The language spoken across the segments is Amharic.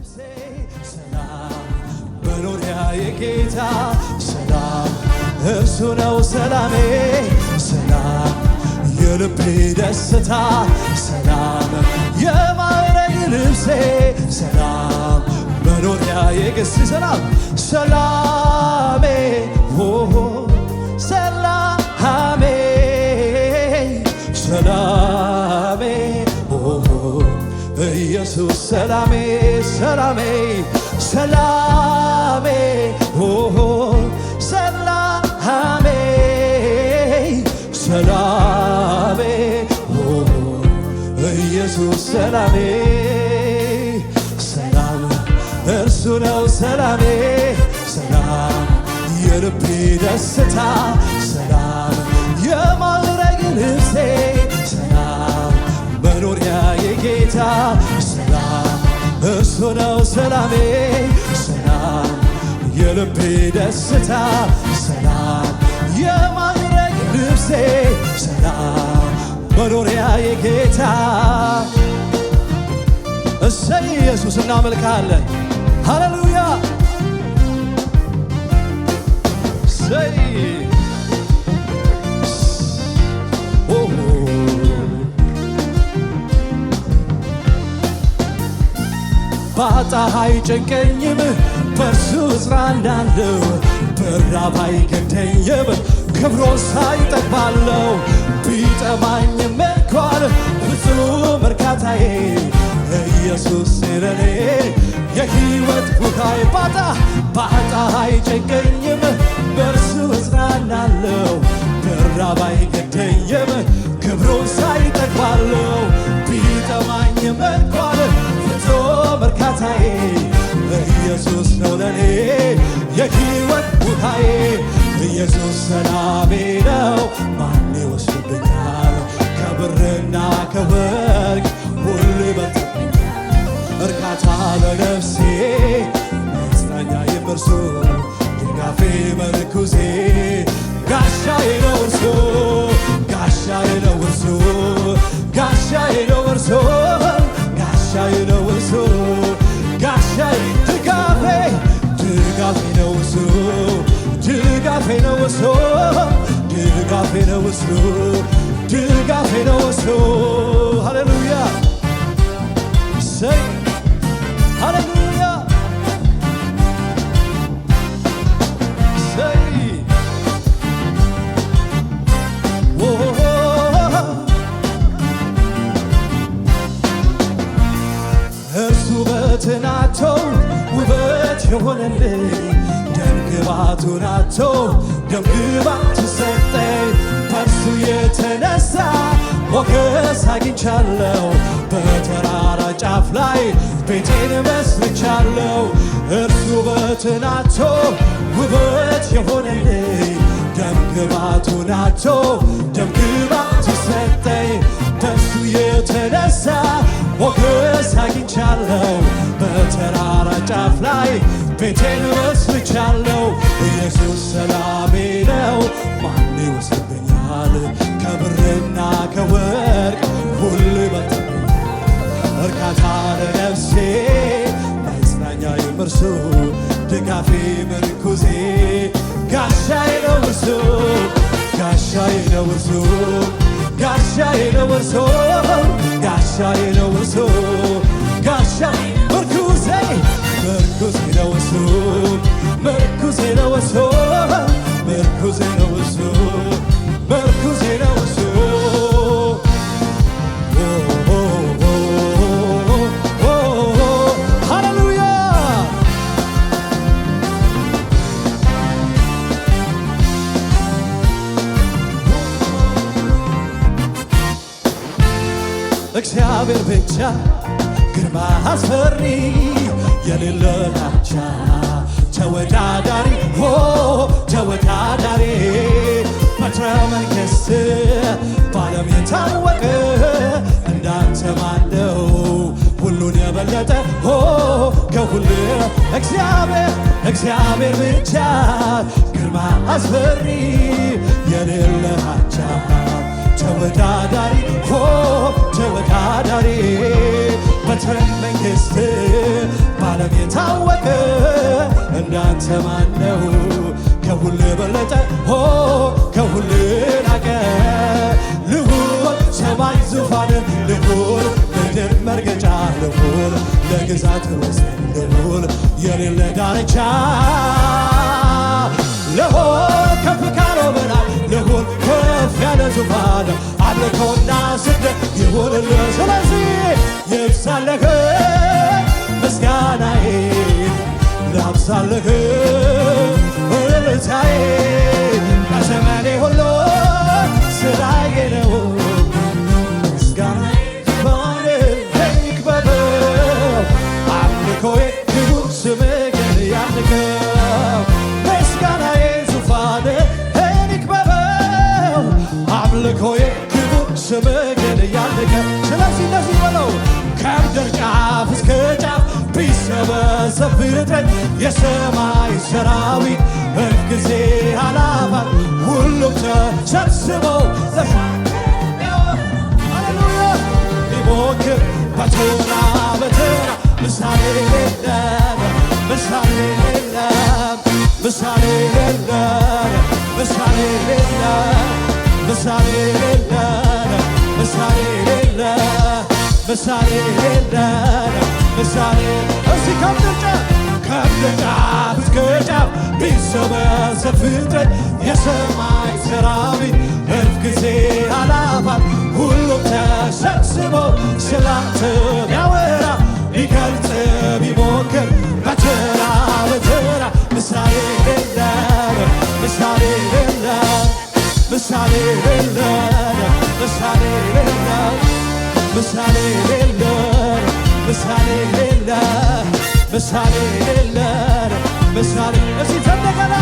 ልብሴ ሰላም መኖሪያ የጌታ ሰላም እርሱ ነው ሰላሜ ሰላም የልቤ ደስታ ሰላም የማዕረግ ልብሴ ሰላም መኖሪያ የጌታ ሰላም ሰላሜ ሰላሜ ሰላሜ ኢየሱስ ሰላሜ ሰላሜ ሰላሜ ሰላሜ ሰላሜ ኢየሱስ ሰላሜ ሰላም እርሱ ነው ሰላሜ ሰላም የልቤ ደስታ ሰላም የማዕረግ ልብሴ ሰላም መኖሪያ የጌታ ሰላም እርሱ ነው ሰላሜ ሰላም የልቤ ደስታ ሰላም የማዕረግ ልብሴ ሰላም መኖሪያ የጌታ እሰይ ኢየሱስ እናመልካለን ሃሌሉያ እሰይ ባጣ አይጨንቀኝም በእርሱ እጽናናለሁ ብራብ አይገደኝም ክብሩን ሳይ እጠግባለሁ ቢጠማኝም እንኳን ፍጹም እርካታዬ ኢየሱስ ለኔ የሕይወት ውሃዬ ባጣ አይጨንቀኝም በእርሱ እጽናናለሁ ብራብ አይገደኝም ክብሩን ሳይ እጠግባለሁ ቢጠማኝም እንኳን ፍጹም እርካታዬ ኢየሱስ ነው ለኔ የሕይወት ውሃዬ ኢየሱስ ሰላሜ ነው ማን ይወስድብኛል ከብርና ከወርቅ ሁሉ ይበልጥብኛል እርካታ ለነፍሴ መጽናኛዬም እርሱ ድጋፌ ምርኩዜ ጋሻዬ ነው እርሱ ጋሻዬ ነው እርሱ ጋሻዬ ነው እርሱ ጋሻዬ ነው እርሱ ጋሻዬ ድጋፌ ነው እርሱ ድጋፌ ነው እርሱ ድጋፌ ነው እርሱ ድጋፌ ነው እርሱ ሃሌሉያ ሰይ ሃሌሉያ ሰይ እርሱ በትናቶ ውበት የሆነልኝ ደምግባቱን አቶ ደምግባት ሰጠኝ በእርሱ የተነሳ ሞገስ አግኝቻለሁ በተራራ ጫፍ ላይ ቤቴን መስርቻለሁ እርሱ በትናቶ ውበት የሆነልኝ ደምግባቱን አቶ ደምግባት ሰጠኝ በእርሱ የተነሳ ሞገስ አግኝቻለሁ በተራራ ጫፍ ላይ ቤቴን መስርቻለሁ ኢየሱስ ሰላሜ ነው ማን ይወስድብኛል ከብርና ከወርቅ ሁሉ ይበልጥብኛል እርካታ ለነፍሴ መጽናኛዬም እርሱ ድጋፌ ምርኩዜ ጋሻዬ ነው እርሱ ጋሻዬ ነው እርሱ ጋሻዬ ነው እርሱ ጋሻዬ ነው እርሱ ጋሻዬ ምርኩዜ ምርኩዜ ነው እርሱ ምርኩዜ ነው እርሱ ምርኩዜ ነው እርሱ ምርኩዜ ነው እርሱ ሃሌሉያ እግዚአብሔር ብቻ ግርማ አስፈሪ የሌለ አቻ ተወዳዳሪ ተወዳዳሪ በትረ መንግሥት በዓለም የታወቀ እንዳንተ ማነው ሁሉን የበለጠ ከሁሉ እግዚአብሔር ብቻ ግርማ አስፈሪ የሌለ አቻ ተወዳዳሪ ተወዳዳሪ በትረ መንግሥት ባለ እንዳንተ ማነው? ከሁሉ በለጠ ከሁሉ ላቀ ልሁን ሰማይ ዙፋን ልሁን ምድር መርገጫ ልሁን ለግዛት ወሰን ልሁን የሌለ ዳርቻ ልሁን ከፍ ካለው በላይ ልሁን ከፍ ያለ ዙፋን አምልኮና ስግደት ይሁንልህ። ስለዚህ ይብዛልህ ምስጋናዬ ላብዛልህ እልልታዬ በዘመኔ ሁሉ ስራዬ ነው ምስጋናዬ ዙፋንህ ይክበበው አምልኮዬ ክቡር ስምህን ያድርገው ምስጋናዬ ዙፋንህ ይክበበው አምልኮዬ ክቡር ስምህን ያድርገው። ስለዚህ እንደዚህ በለው ከምድር ጫፍ እስከ ጫፍ ቢሰበሰብ ፍጥረት የሰማይ ሰራዊት እልፍ ጊዜ አላፋት ሁሉም ተሰብስበው ሃሌሉያ ቢሞክር በተራ ምሳሌ የለም ምሳሌ የለም ምሳሌ የለም ምሳሌ የለም ምሳሌ የለም ምሳሌ የለም ምሳሌ የለም ምሳሌ እስቲ ከምድር ጫፍ እስከ ጫፍ ቢሰበሰብ ፍጥረት የሰማይ ሰራዊት እልፍ ጊዜ አላፋት ሁሉም ተሰብስበው ስላንተ ቢያወራ ሊገልጽ ቢሞክር በተራ ምሳሌ የለም ምሳሌ የለም ምሳሌ የለም ምሳሌ የለም ምሳሌ የለም ምሳሌ የለም ምሳሌ የለም ምሳሌ እስቲ ተንደገና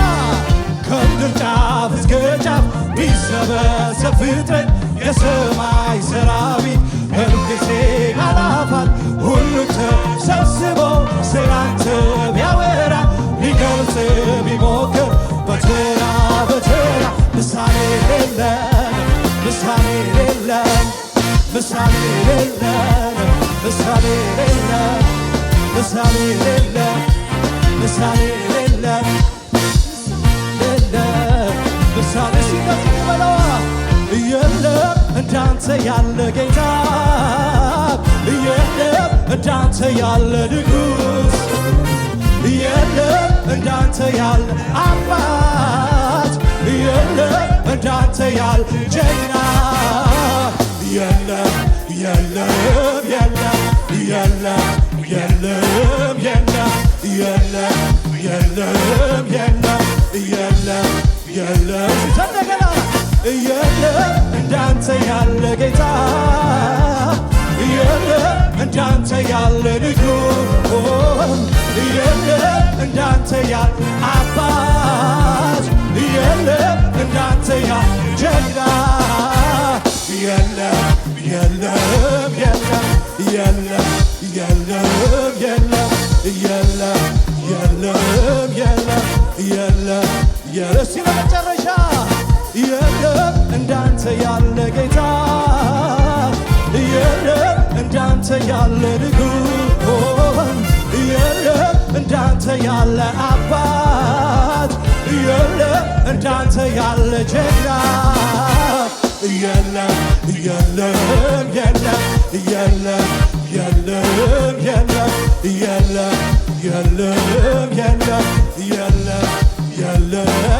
ከምድር ጫፍ እስከ ጫፍ ቢሰበሰብ ፍጥረት የሰማይ ሰራዊት እልፍ ጊዜ አላፋት ሁሉም ተሰብስበው ስላንተ ቢያወራ ሊገልጽ ቢሞክር በተራ ምሳሌ የለም ምሳሌ የለም ምሳሌ የለም ምሳሌ የለም ምሳሌ የለም ምሳሌ የለም ምሳሌ ሲነዚህ በለዋ የለም እንዳንተ ያለ ጌታ የለም እንዳንተ ያለ ንጉሥ የለም እንዳንተ ያለ አባት የለም እንዳንተ ያለ ጀግና የለም የለም የለም የለም የለም የለም የለም የለም የለም የለም የለም እንደገና የለም እንዳንተ ያለ ጌታ የለም እንዳንተ ያለ ንጉሥ የለም እንዳንተ ያለ አባት የለም እንዳንተ ያለ ጀግና የለም የለም የለም የለም የለም የለም የለም የለም የለም የለም የረሲ ለመጨረሻ የለም እንዳንተ ያለ ጌታ የለም እንዳንተ ያለ ንጉሥ የለም እንዳንተ ያለ አባት የለም እንዳንተ ያለ ጀግና የለም የለም የለም የለም የለም የለም የለም የለም የለም የለም